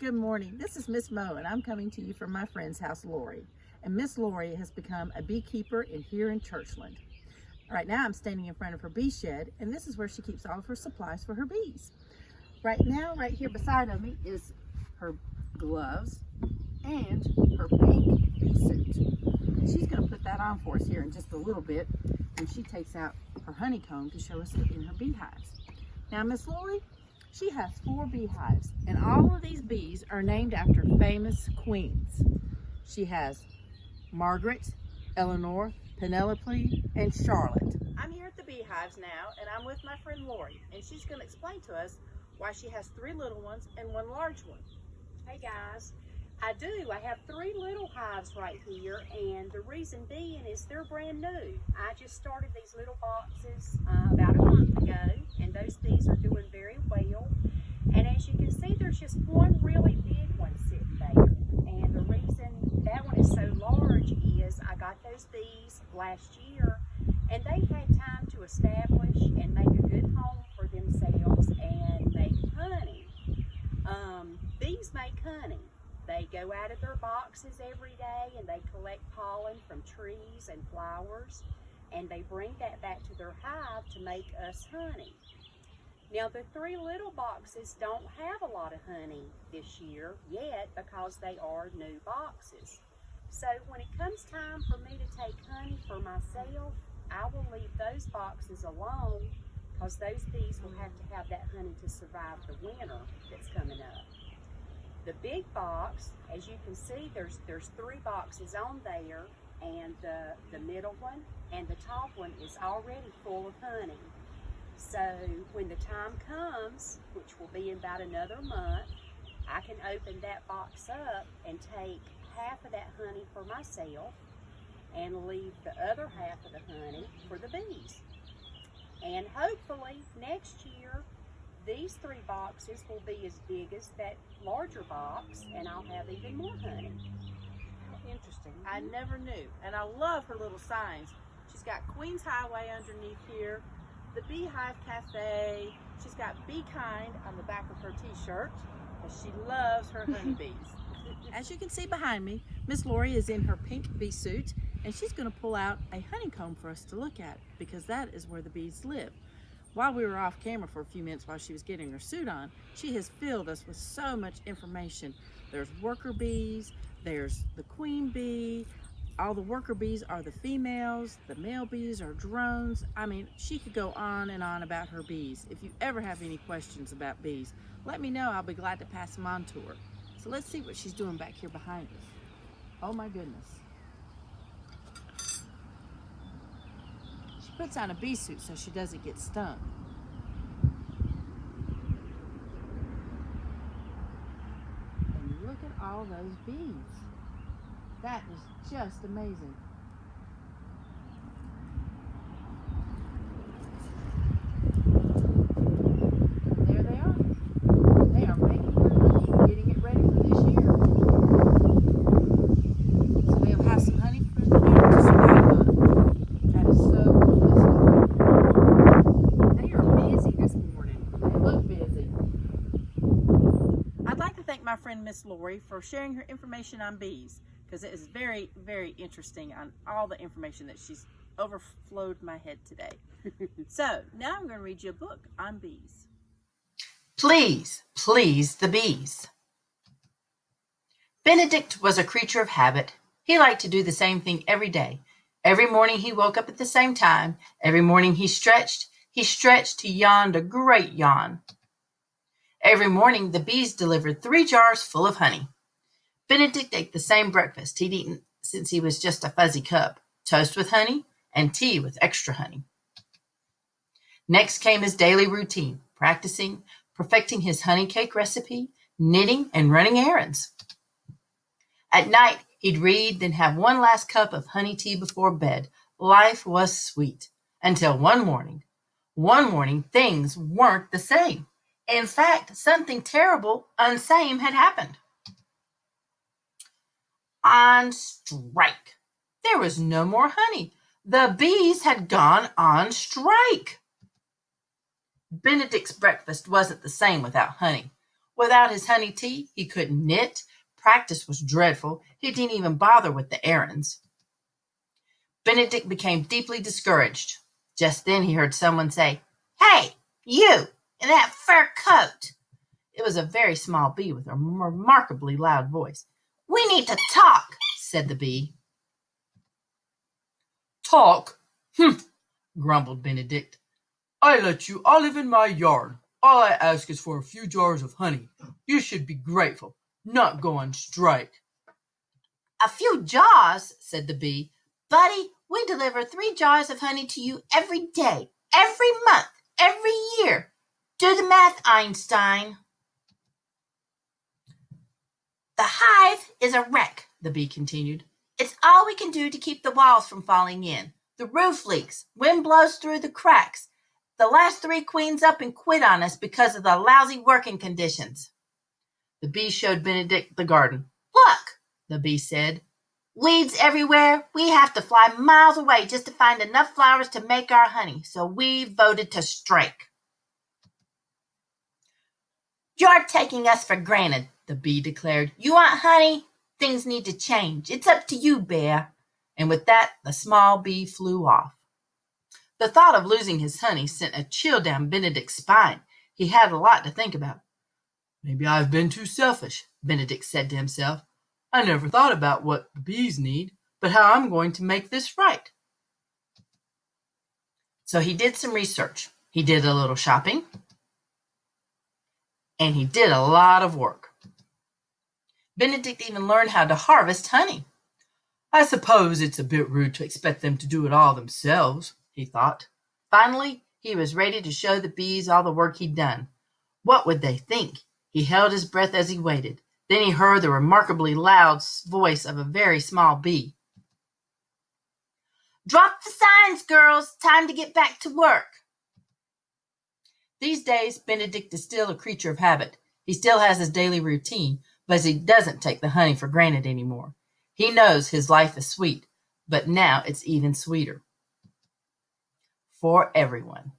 Good morning. This is Miss Mo, and I'm coming to you from my friend's house, Lori. And Miss Lori has become a beekeeper here in Churchland. Right now, I'm standing in front of her bee shed, and this is where she keeps all of her supplies for her bees. Right now, right here beside of me is her gloves and her pink bee suit. And she's going to put that on for us here in just a little bit when she takes out her honeycomb to show us it in her beehives. Now, Miss Lori, she has 4 beehives, and all of these bees are named after famous queens. She has Margaret, Eleanor, Penelope, and Charlotte. I'm here at the beehives now, and I'm with my friend Lori, and she's going to explain to us why she has 3 little ones and 1 large one. Hey guys, I do. I have 3 little hives right here, and the reason being is they're brand new. I just started these little boxes about a month ago, and those bees are doing very well. And as you can see, there's just one really big one sitting there. And the reason that one is so large is I got those bees last year, and they've had time to establish and make a good home for themselves and make honey. Bees make honey. They go out of their boxes every day and they collect pollen from trees and flowers, and they bring that back to their hive to make us honey. Now, the 3 little boxes don't have a lot of honey this year yet because they are new boxes. So when it comes time for me to take honey for myself, I will leave those boxes alone because those bees will have to have that honey to survive the winter that's coming up. The big box, as you can see, there's 3 boxes on there, and the middle one and the top one is already full of honey. So when the time comes, which will be in about another month, I can open that box up and take half of that honey for myself and leave the other half of the honey for the bees. And hopefully next year, these 3 boxes will be as big as that larger box, and I'll have even more honey. Interesting. I never knew. And I love her little signs. She's got Queens Highway underneath here, the Beehive Cafe. She's got Be Kind on the back of her t-shirt because she loves her honeybees. As you can see behind me, Miss Lori is in her pink bee suit, and she's going to pull out a honeycomb for us to look at because that is where the bees live. While we were off camera for a few minutes while she was getting her suit on, she has filled us with so much information. There's worker bees, there's the queen bee, all the worker bees are the females, the male bees are drones. I mean, she could go on and on about her bees. If you ever have any questions about bees, let me know. I'll be glad to pass them on to her. So let's see what she's doing back here behind us. Oh my goodness. She puts on a bee suit so she doesn't get stung. And look at all those bees. That is just amazing. There they are. They are making their honey, getting it ready for this year. So they'll have some honey for the winter to survive on. That is so cool. They are busy this morning. They look busy. I'd like to thank my friend Miss Lori for sharing her information on bees, because it is very, very interesting on all the information that she's overflowed my head today. So now I'm going to read you a book on bees. Please, please the bees. Benedict was a creature of habit. He liked to do the same thing every day. Every morning he woke up at the same time. Every morning he stretched, he yawned a great yawn. Every morning the bees delivered 3 jars full of honey. Benedict ate the same breakfast he'd eaten since he was just a fuzzy cub: toast with honey and tea with extra honey. Next came his daily routine: practicing, perfecting his honey cake recipe, knitting, and running errands. At night, he'd read, then have one last cup of honey tea before bed. Life was sweet until one morning. One morning, things weren't the same. In fact, something terrible, unsame had happened. On strike. There was no more honey. The bees had gone on strike. Benedict's breakfast wasn't the same without honey. Without his honey tea, he couldn't knit. Practice was dreadful. He didn't even bother with the errands. Benedict became deeply discouraged. Just then he heard someone say, "Hey, you, in that fur coat." It was a very small bee with a remarkably loud voice. "We need to talk," said the bee. "Talk? Humph," grumbled Benedict. "I let you all live in my yard. All I ask is for a few jars of honey. You should be grateful, not go on strike." "A few jars," said the bee. "Buddy, we deliver 3 jars of honey to you every day, every month, every year. Do the math, Einstein." "The hive is a wreck," the bee continued. "It's all we can do to keep the walls from falling in. The roof leaks. Wind blows through the cracks. The last 3 queens up and quit on us because of the lousy working conditions." The bee showed Benedict the garden. "Look," the bee said. "Weeds everywhere. We have to fly miles away just to find enough flowers to make our honey, so we voted to strike." "You're taking us for granted," the bee declared. "You want honey? Things need to change. It's up to you, Bear." And with that, the small bee flew off. The thought of losing his honey sent a chill down Benedict's spine. He had a lot to think about. "Maybe I've been too selfish," Benedict said to himself. "I never thought about what the bees need, but how I'm going to make this right." So he did some research. He did a little shopping. And he did a lot of work. Benedict even learned how to harvest honey. "I suppose it's a bit rude to expect them to do it all themselves," he thought. Finally, he was ready to show the bees all the work he'd done. What would they think? He held his breath as he waited. Then he heard the remarkably loud voice of a very small bee. "Drop the signs, girls. Time to get back to work." These days, Benedict is still a creature of habit. He still has his daily routine, but he doesn't take the honey for granted anymore. He knows his life is sweet, but now it's even sweeter. For everyone.